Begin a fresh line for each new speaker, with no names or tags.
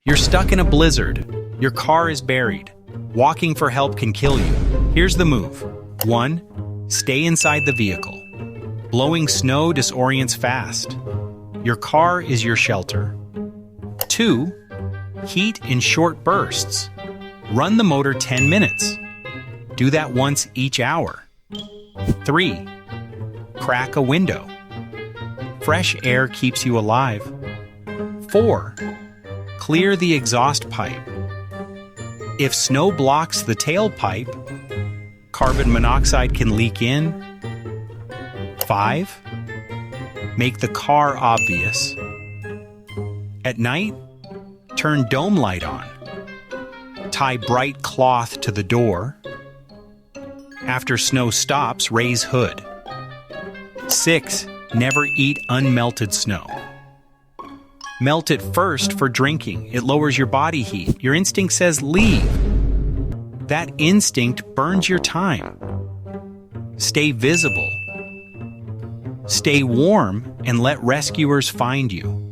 You're stuck in a blizzard. Your car is buried. Walking for help can kill you. Here's the move. 1. Stay inside the vehicle. Blowing snow disorients fast. Your car is your shelter. 2. Heat in short bursts. Run the motor 10 minutes. Do that once each hour. 3. Crack a window. Fresh air keeps you alive. 4. Clear the exhaust pipe. If snow blocks the tailpipe, carbon monoxide can leak in. 5. Make the car obvious. At night, turn dome light on. Tie bright cloth to the door. After snow stops, raise hood. 6. Never eat unmelted snow. Melt it first for drinking. It lowers your body heat. Your instinct says leave. That instinct burns your time. Stay visible. Stay warm and let rescuers find you.